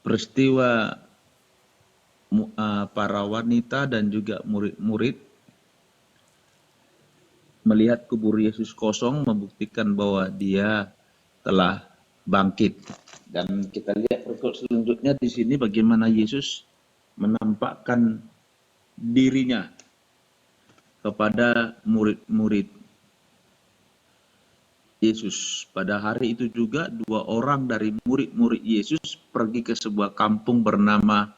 peristiwa para wanita dan juga murid-murid melihat kubur Yesus kosong membuktikan bahwa dia telah bangkit. Dan kita lihat berikut selanjutnya di sini bagaimana Yesus menampakkan dirinya kepada murid-murid Yesus. Pada hari itu juga 2 orang dari murid-murid Yesus pergi ke sebuah kampung bernama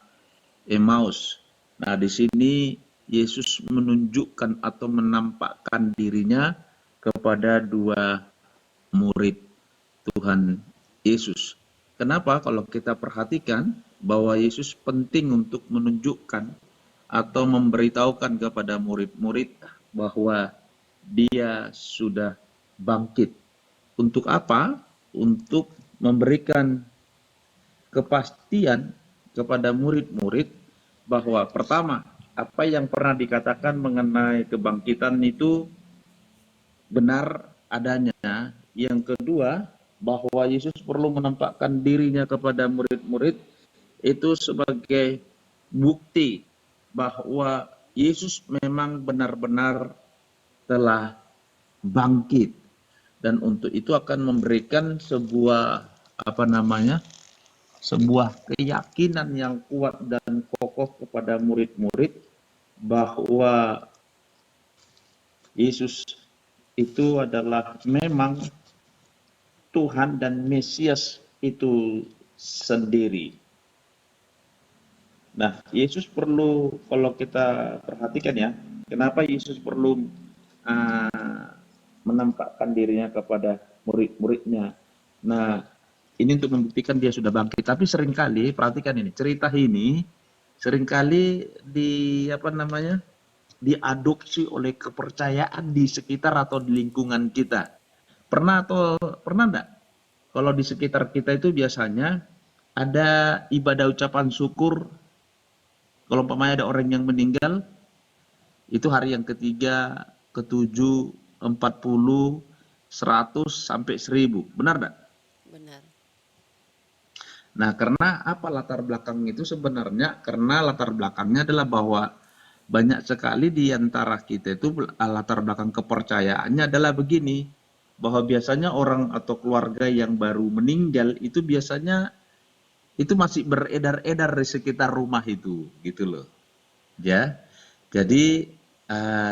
Emmaus. Nah, di sini Yesus menunjukkan atau menampakkan dirinya kepada 2 murid Tuhan Yesus. Kenapa? Kalau kita perhatikan bahwa Yesus penting untuk menunjukkan atau memberitahukan kepada murid-murid bahwa dia sudah bangkit. Untuk apa? Untuk memberikan kepastian kepada murid-murid bahwa pertama, apa yang pernah dikatakan mengenai kebangkitan itu benar adanya. Yang kedua, bahwa Yesus perlu menampakkan dirinya kepada murid-murid itu sebagai bukti bahwa Yesus memang benar-benar telah bangkit. Dan untuk itu akan memberikan sebuah sebuah keyakinan yang kuat dan kokoh kepada murid-murid bahwa Yesus itu adalah memang Tuhan dan Mesias itu sendiri. Nah, Yesus perlu, kalau kita perhatikan ya, kenapa Yesus perlu menampakkan dirinya kepada murid-muridnya. Nah, ini untuk membuktikan dia sudah bangkit. Tapi seringkali, perhatikan ini, cerita ini seringkali diadopsi oleh kepercayaan di sekitar atau di lingkungan kita. Pernah enggak? Kalau di sekitar kita itu biasanya ada ibadah ucapan syukur. Kalau umpamanya ada orang yang meninggal, itu hari yang ketiga, ketujuh, 40, 100 sampai 1000. Benar enggak? Benar. Nah, karena apa latar belakang itu sebenarnya? Karena latar belakangnya adalah bahwa banyak sekali di antara kita itu latar belakang kepercayaannya adalah begini, bahwa biasanya orang atau keluarga yang baru meninggal itu biasanya itu masih beredar-edar di sekitar rumah itu, gitu loh. Ya, jadi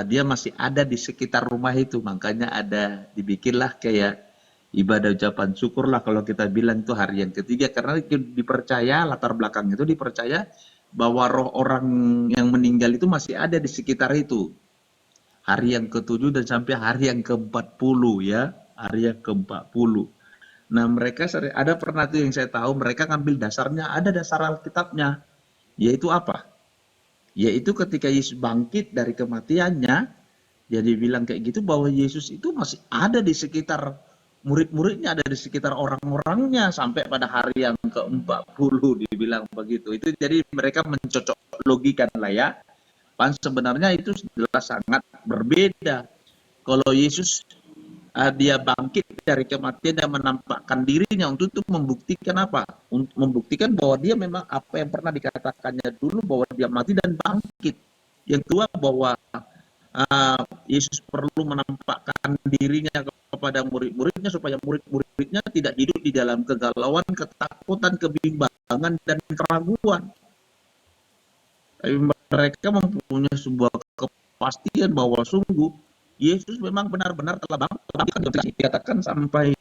dia masih ada di sekitar rumah itu, makanya ada dibikinlah kayak ibadah ucapan syukur lah kalau kita bilang itu hari yang ketiga, karena dipercaya latar belakang itu dipercaya bahwa roh orang yang meninggal itu masih ada di sekitar itu. Hari yang ke-7 dan sampai hari yang ke-40 ya, hari yang ke-40. Nah, mereka ada pernah tuh yang saya tahu mereka ngambil dasarnya, ada dasar Alkitabnya, yaitu apa? Yaitu ketika Yesus bangkit dari kematiannya, dia dibilang kayak gitu bahwa Yesus itu masih ada di sekitar murid-muridnya, ada di sekitar orang-orangnya sampai pada hari yang ke-40 dibilang begitu. Itu jadi mereka mencocok logikan lah ya. Pan sebenarnya itu jelas sangat berbeda. Kalau Yesus dia bangkit dari kematian dan menampakkan dirinya untuk itu membuktikan apa? Untuk membuktikan bahwa dia memang apa yang pernah dikatakannya dulu bahwa dia mati dan bangkit. Yang kedua bahwa Yesus perlu menampakkan dirinya kepada murid-muridnya supaya murid-muridnya tidak hidup di dalam kegalauan, ketakutan, kebimbangan, dan keraguan. Tapi mereka mempunyai sebuah kepastian bahwa sungguh Yesus memang benar-benar telah bangkit. Dikatakan sampai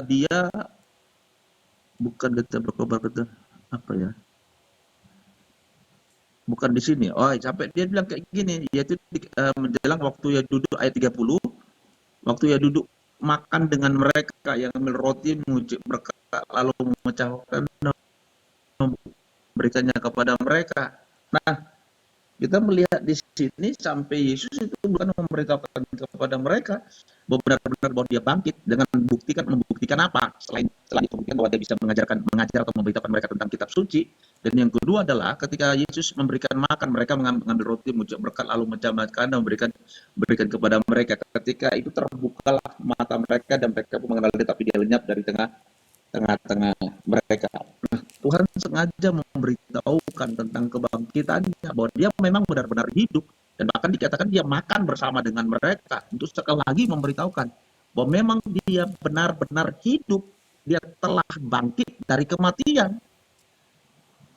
dia bukan kita berkobar kita apa ya? Bukan di sini. Oh, sampai dia bilang kayak gini, yaitu menjelang waktu ya duduk ayat 30, waktu ya duduk makan dengan mereka yang ambil roti, mengucap berkat, lalu memecahkan dan memberikannya kepada mereka. Nah, kita melihat di sini sampai Yesus itu bukan memberitahukan kepada mereka bahwa benar-benar bahwa dia bangkit dengan membuktikan apa selain membuktikan bahwa dia bisa mengajar atau memberitahukan mereka tentang kitab suci. Dan yang kedua adalah ketika Yesus memberikan makan, mereka mengambil roti, mengucap berkat, lalu mencamkan dan memberikan kepada mereka. Ketika itu terbukalah mata mereka dan mereka pun mengenal dia, tapi dia lenyap dari tengah-tengah mereka. Nah, sengaja memberitahukan tentang kebangkitannya, bahwa dia memang benar-benar hidup, dan bahkan dikatakan dia makan bersama dengan mereka, untuk sekali lagi memberitahukan bahwa memang dia benar-benar hidup, dia telah bangkit dari kematian,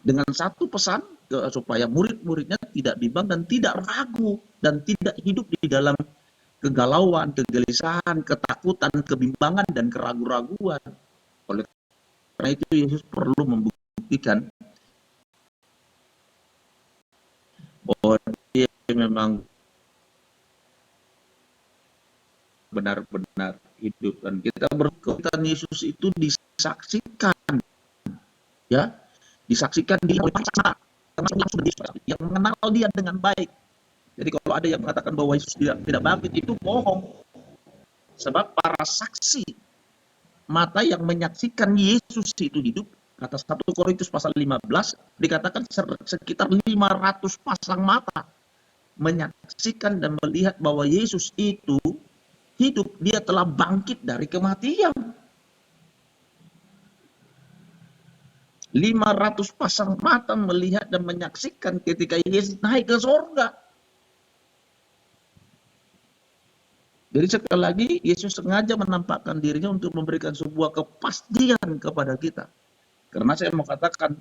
dengan satu pesan supaya murid-muridnya tidak bimbang dan tidak ragu dan tidak hidup di dalam kegalauan, kegelisahan, ketakutan, kebimbangan, dan keraguan-raguan. Oleh karena itu Yesus perlu membuktikan bahwa dia memang benar-benar hidup, dan kita berkaitan Yesus itu disaksikan, ya, disaksikan di yang mengenal dia dengan baik. Jadi kalau ada yang mengatakan bahwa Yesus tidak bangkit, itu bohong. Sebab para saksi mata yang menyaksikan Yesus itu hidup, kata 1 Korintus pasal 15, dikatakan sekitar 500 pasang mata menyaksikan dan melihat bahwa Yesus itu hidup, dia telah bangkit dari kematian. 500 pasang mata melihat dan menyaksikan ketika Yesus naik ke surga. Jadi sekali lagi Yesus sengaja menampakkan dirinya untuk memberikan sebuah kepastian kepada kita. Karena saya mau katakan,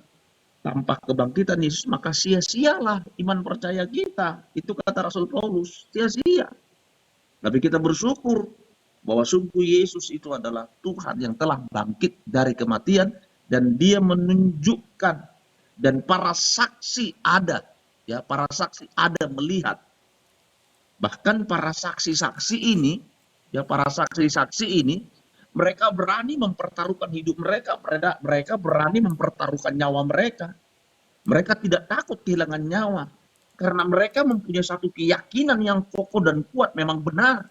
tanpa kebangkitan Yesus maka sia-sialah iman percaya kita. Itu kata Rasul Paulus, sia-sia. Tapi kita bersyukur bahwa sungguh Yesus itu adalah Tuhan yang telah bangkit dari kematian, dan dia menunjukkan, dan para saksi ada, ya, para saksi ada melihat. Bahkan para saksi-saksi ini, ya, para saksi-saksi ini, mereka berani mempertaruhkan hidup mereka, mereka berani mempertaruhkan nyawa mereka. Mereka tidak takut kehilangan nyawa, karena mereka mempunyai satu keyakinan yang kokoh dan kuat, memang benar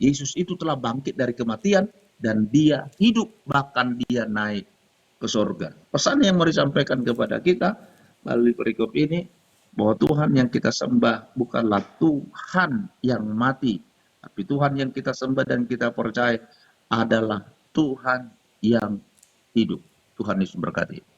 Yesus itu telah bangkit dari kematian, dan dia hidup, bahkan dia naik ke surga. Pesan yang mau disampaikan kepada kita melalui perikop ini, bahwa Tuhan yang kita sembah bukanlah Tuhan yang mati, tapi Tuhan yang kita sembah dan kita percaya adalah Tuhan yang hidup. Tuhan Yesus berkati.